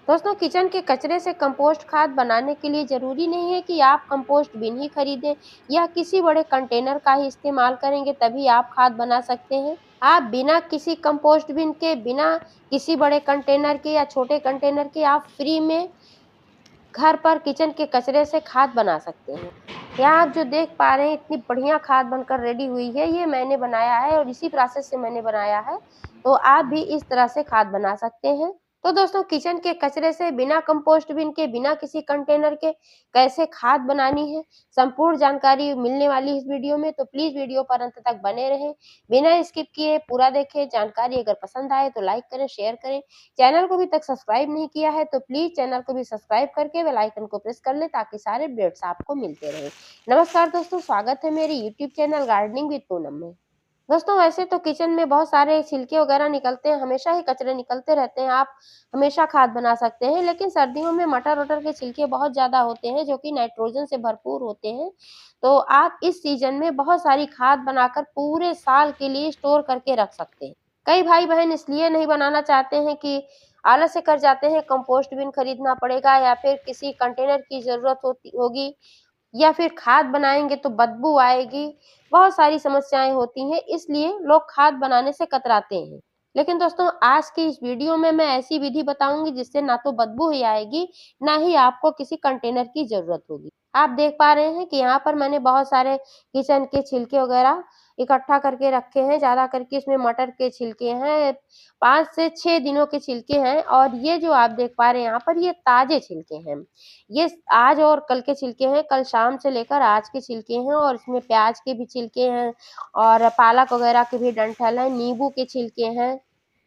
दोस्तों, किचन के कचरे से कंपोस्ट खाद बनाने के लिए ज़रूरी नहीं है कि आप कंपोस्ट बिन ही खरीदें या किसी बड़े कंटेनर का ही इस्तेमाल करेंगे तभी आप खाद बना सकते हैं। आप बिना किसी कंपोस्ट बिन के, बिना किसी बड़े कंटेनर के या छोटे कंटेनर के आप फ्री में घर पर किचन के कचरे से खाद बना सकते हैं। यहाँ आप जो देख पा रहे हैं इतनी बढ़िया खाद बनकर रेडी हुई है, ये मैंने बनाया है और इसी प्रोसेस से मैंने बनाया है। तो आप भी इस तरह से खाद बना सकते हैं। तो दोस्तों, किचन के कचरे से बिना कंपोस्ट बिन के, बिना किसी कंटेनर के कैसे खाद बनानी है, संपूर्ण जानकारी मिलने वाली इस वीडियो में। तो प्लीज़ वीडियो पर अंत तक बने रहें, बिना स्किप किए पूरा देखें। जानकारी अगर पसंद आए तो लाइक करें, शेयर करें। चैनल को अभी तक सब्सक्राइब नहीं किया है तो प्लीज़ चैनल को भी सब्सक्राइब करके बेल आइकन को प्रेस कर लें ताकि सारे अपडेट्स आपको मिलते रहें। नमस्कार दोस्तों, स्वागत है मेरे YouTube channel gardening with Poonam में। दोस्तों, वैसे तो किचन में बहुत सारे छिलके वगैरह निकलते हैं, हमेशा ही कचरे निकलते रहते हैं, आप हमेशा खाद बना सकते हैं। लेकिन सर्दियों में मटर-वटर के छिलके बहुत ज़्यादा होते हैं जो कि नाइट्रोजन से भरपूर होते हैं। तो आप इस सीज़न में बहुत सारी खाद बनाकर पूरे साल के लिए स्टोर करके रख सकते हैं। कई भाई-बहन इसलिए नहीं बनाना चाहते हैं कि आलस से कर जाते हैं, कंपोस्ट बिन खरीदना पड़ेगा या फिर किसी कंटेनर की ज़रूरत होगी या फिर खाद बनाएँगे तो बदबू आएगी, बहुत सारी समस्याएँ होती हैं, इसलिए लोग खाद बनाने से कतराते हैं। लेकिन दोस्तों, आज की इस वीडियो में मैं ऐसी विधि बताऊँगी जिससे ना तो बदबू ही आएगी, ना ही आपको किसी कंटेनर की ज़रूरत होगी। आप देख पा रहे हैं कि यहाँ पर मैंने बहुत सारे किचन के छिलके वगैरह इकट्ठा करके रखे हैं, ज़्यादा करके इसमें मटर के छिलके हैं, 5 से 6 दिनों के छिलके हैं और ये जो आप देख पा रहे हैं यहाँ पर ये ताज़े छिलके हैं। ये आज और कल के छिलके हैं, कल शाम से लेकर आज के छिलके हैं और इसमें प्याज के भी छिलके हैं और पालक वगैरह के भी डंठल हैं, नींबू के छिलके हैं।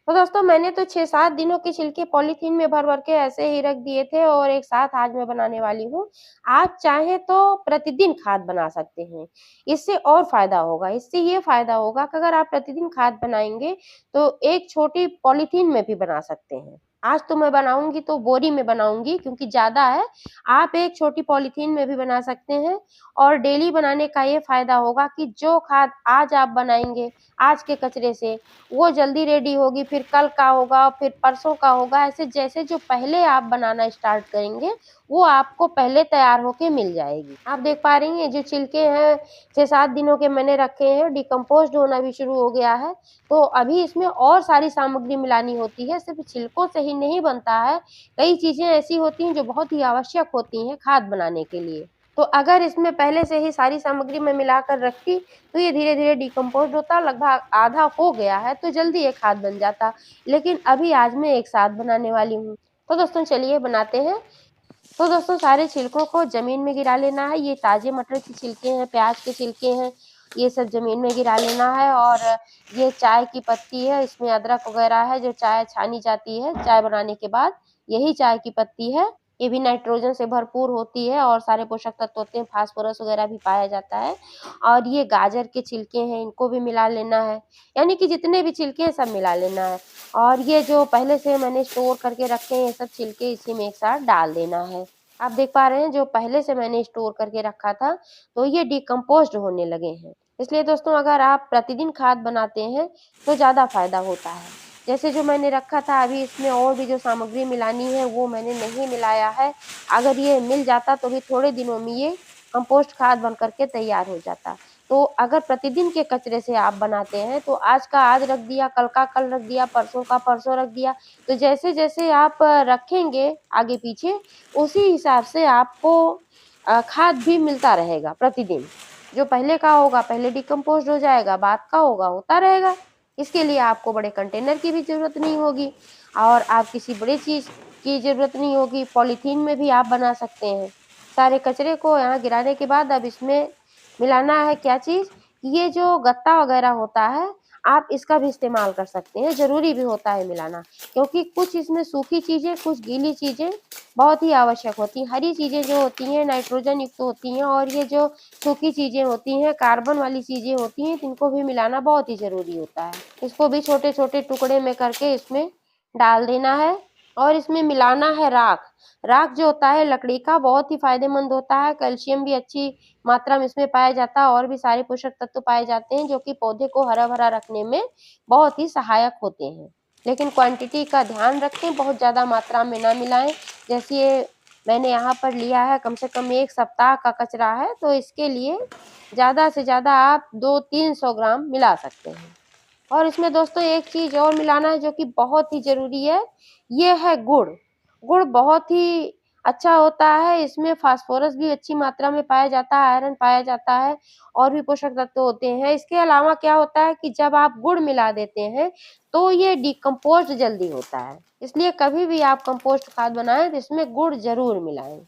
तो दोस्तों, मैंने तो 6-7 दिनों के छिलके पॉलीथीन में भर-भर के ऐसे ही रख दिए थे और एक साथ आज मैं बनाने वाली हूँ। आप चाहें तो प्रतिदिन खाद बना सकते हैं, इससे और फ़ायदा होगा। इससे ये फ़ायदा होगा कि अगर आप प्रतिदिन खाद बनाएँगे, तो एक छोटी पॉलीथीन में भी बना सकते हैं। आज तो मैं बनाऊँगी तो बोरी में बनाऊँगी क्योंकि ज़्यादा है। आप एक छोटी पॉलीथीन में भी बना सकते हैं और डेली बनाने का ये फ़ायदा होगा कि जो खाद आज आप बनाएँगे, आज के कचरे से, वो जल्दी रेडी होगी, फिर कल का होगा, फिर परसों का होगा, ऐसे जैसे जो पहले आप बनाना स्टार्ट करेंगे, वो आपको पहले तैयार होके मिल जाएगी। आप देख पा रही हैं जो छिलके हैं 6-7 दिनों के मैंने रखे हैं, डिकम्पोज़्ड होना भी शुरू हो गया है, तो अभी इसमें और सारी सामग्री मिलानी होती है, सिर्फ़ छिलकों से ही नहीं बनता है, कई चीज़ें ऐसी होती हैं जो बहुत ही आवश्यक होती हैं खाद बनाने के लिए। तो अगर इसमें पहले से ही सारी सामग्री मैं मिलाकर रखती तो ये धीरे-धीरे डिकम्पोज़्ड होता, लगभग आधा हो गया है तो जल्दी ये खाद बन जाता। लेकिन अभी आज मैं एक साथ बनाने वाली हूँ। तो दोस्तों, चलिए बनाते हैं। तो दोस्तों, सारे छिलकों को ज़मीन में गिरा लेना है। ये ताज़े मटर के छिलके हैं, प्याज के छिलके हैं, ये सब ज़मीन में गिरा लेना है और ये चाय की पत्ती है, इसमें अदरक वगैरह है जो चाय छानी जाती है चाय बनाने के बाद, यही चाय की पत्ती है। ये भी नाइट्रोजन से भरपूर होती है और सारे पोषक तत्व होते हैं, फास्फोरस वगैरह भी पाया जाता है। और ये गाजर के छिलके हैं, इनको भी मिला लेना है, यानी कि जितने भी छिलके हैं सब मिला लेना है। और ये जो पहले से मैंने स्टोर करके रखे हैं ये सब छिलके इसी में एक साथ डाल देना है। आप देख पा रहे हैं जो पहले से मैंने स्टोर करके रखा था, तो ये डिकम्पोज़्ड होने लगे हैं। इसलिए दोस्तों, अगर आप प्रतिदिन खाद बनाते हैं, तो ज़्यादा फ़ायदा होता है। जैसे जो मैंने रखा था अभी इसमें और भी जो सामग्री मिलानी है वो मैंने नहीं मिलाया है। अगर ये मिल जाता तो भी थोड़े दिनों में ये कंपोस्ट खाद बन कर के तैयार हो जाता। तो अगर प्रतिदिन के कचरे से आप बनाते हैं तो आज का आज रख दिया, कल का कल रख दिया, परसों का परसों रख दिया, तो जैसे-जैसे आप रखेंगे आगे-पीछे उसी हिसाब से आपको खाद भी मिलता रहेगा प्रतिदिन। जो पहले का होगा पहले डिकम्पोज़्ड हो जाएगा, बाद का होगा होता रहेगा। इसके लिए आपको बड़े कंटेनर की भी ज़रूरत नहीं होगी और आप किसी बड़ी चीज़ की ज़रूरत नहीं होगी, पॉलीथीन में भी आप बना सकते हैं। सारे कचरे को यहाँ गिराने के बाद अब इसमें मिलाना है क्या चीज़, ये जो गत्ता वगैरह होता है, आप इसका भी इस्तेमाल कर सकते हैं, ज़रूरी भी होता है मिलाना। क्योंकि कुछ इसमें सूखी चीज़ें, कुछ गीली चीज़ें बहुत ही आवश्यक होती हैं। हरी चीज़ें जो होती हैं नाइट्रोजन युक्त होती हैं और ये जो सूखी चीज़ें होती हैं, कार्बन वाली चीज़ें होती हैं, इनको भी मिलाना बहुत ही ज़रूरी होता है। इसको भी छोटे-छोटे टुकड़े में करके इसमें डाल देना है और इसमें मिलाना है राख। राख जो होता है लकड़ी का बहुत ही फ़ायदेमंद होता है, कैल्शियम भी अच्छी मात्रा में इसमें पाया जाता है और भी सारे पोषक तत्व पाए जाते हैं जो कि पौधे को हरा-भरा रखने में बहुत ही सहायक होते हैं। लेकिन क्वांटिटी का ध्यान रखें, बहुत ज़्यादा मात्रा में ना मिलाएं। जैसे ये मैंने यहाँ पर लिया है कम से कम 1 सप्ताह का कचरा है, तो इसके लिए ज़्यादा से ज़्यादा आप 200-300 ग्राम मिला सकते हैं। और इसमें दोस्तों एक चीज़ और मिलाना है जो कि बहुत ही ज़रूरी है, ये है गुड़। गुड़ बहुत ही अच्छा होता है, इसमें फास्फोरस भी अच्छी मात्रा में पाया जाता है, आयरन पाया जाता है और भी पोषक तत्व होते हैं। इसके अलावा क्या होता है कि जब आप गुड़ मिला देते हैं, तो ये डिकम्पोज़्ड जल्दी होता है। इसलिए कभी भी आप कंपोस्ट खाद बनाएँ तो इसमें गुड़ ज़रूर मिलाएँ।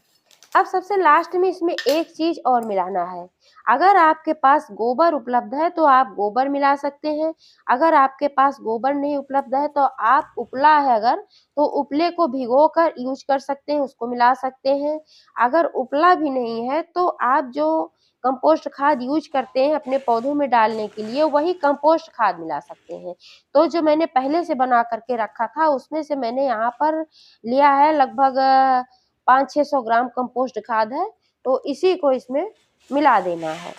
अब सबसे लास्ट में इसमें एक चीज़ और मिलाना है। अगर आपके पास गोबर उपलब्ध है तो आप गोबर मिला सकते हैं। अगर आपके पास गोबर नहीं उपलब्ध है तो आप उपला है अगर, तो उपले को भिगोकर यूज़ कर सकते हैं, उसको मिला सकते हैं। अगर उपला भी नहीं है तो आप जो कंपोस्ट खाद यूज़ करते हैं अपने पौधों में डालने के लिए, वही कंपोस्ट खाद मिला सकते हैं। तो जो मैंने पहले से बना कर के रखा था उसमें से मैंने यहाँ पर लिया है लगभग 500-600 ग्राम कंपोस्ट खाद है, तो इसी को इसमें मिला देना है।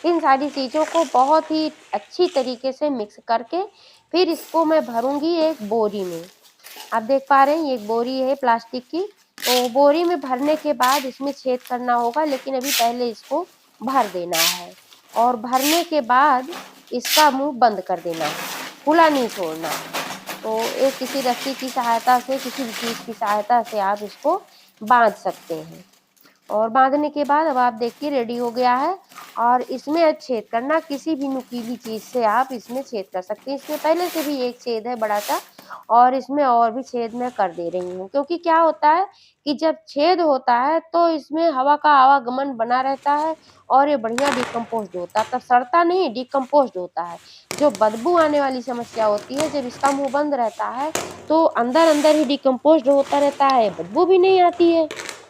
इन सारी चीज़ों को बहुत ही अच्छी तरीके से मिक्स करके फिर इसको मैं भरूँगी एक बोरी में। आप देख पा रहे हैं ये एक बोरी है प्लास्टिक की, तो बोरी में भरने के बाद इसमें छेद करना होगा, लेकिन अभी पहले इसको भर देना है और भरने के बाद इसका मुँह बंद कर देना है, खुला नहीं छोड़ना है। तो एक किसी रस्सी की सहायता से, किसी भी चीज़ की सहायता से आप इसको बाँध सकते हैं। और बाँधने के बाद अब आप देखिए रेडी हो गया है और इसमें अब छेद करना, किसी भी नुकीली चीज़ से आप इसमें छेद कर सकते हैं। इसमें पहले से भी एक छेद है बड़ा-सा और इसमें और भी छेद मैं कर दे रही हूँ, क्योंकि क्या होता है कि जब छेद होता है तो इसमें हवा का आवागमन बना रहता है और ये बढ़िया डिकम्पोज़्ड होता है, तब सड़ता नहीं, डिकम्पोज़्ड होता है। जो बदबू आने वाली समस्या होती है, जब इसका मुँह बंद रहता है तो अंदर-अंदर ही डिकम्पोज़्ड होता रहता है, बदबू भी नहीं आती है।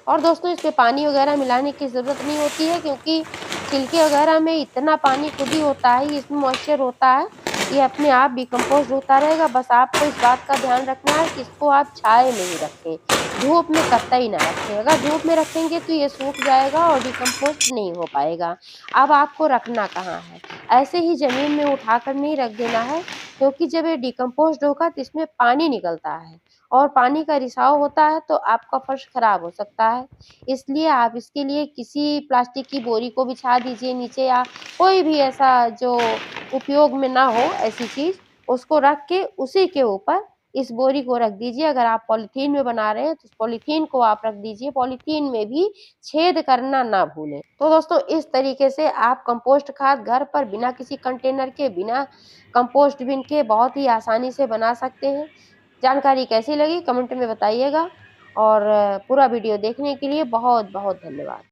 और दोस्तों इसमें पानी वगैरह मिलाने की ज़रूरत नहीं होती है, क्योंकि छिलके वगैरह में इतना पानी खुद ही होता है, इसमें मॉइस्चर होता है, ये अपने आप डिकम्पोज़्ड होता रहेगा। बस आपको इस बात का ध्यान रखना है कि इसको आप छाया में ही रखें, धूप में कतई ना रखें। अगर धूप में रखेंगे तो ये सूख जाएगा और डिकम्पोज़्ड नहीं हो पाएगा। अब आपको रखना कहाँ है, ऐसे ही ज़मीन में उठाकर नहीं रख देना है, क्योंकि जब ये डिकम्पोज़्ड होगा तो इसमें पानी निकलता है और पानी का रिसाव होता है तो आपका फर्श खराब हो सकता है। इसलिए आप इसके लिए किसी प्लास्टिक की बोरी को बिछा दीजिए नीचे, या कोई भी ऐसा जो उपयोग में ना हो ऐसी चीज़, उसको रख के उसी के ऊपर इस बोरी को रख दीजिए। अगर आप पॉलीथीन में बना रहे हैं तो पॉलीथीन को आप रख दीजिए, पॉलीथीन में भी छेद करना ना भूलें। तो दोस्तों इस तरीके से आप कंपोस्ट खाद घर पर बिना किसी कंटेनर के, बिना कंपोस्ट बिन के बहुत ही आसानी से बना सकते हैं। जानकारी कैसी लगी कमेंट में बताइएगा और पूरा वीडियो देखने के लिए बहुत-बहुत धन्यवाद।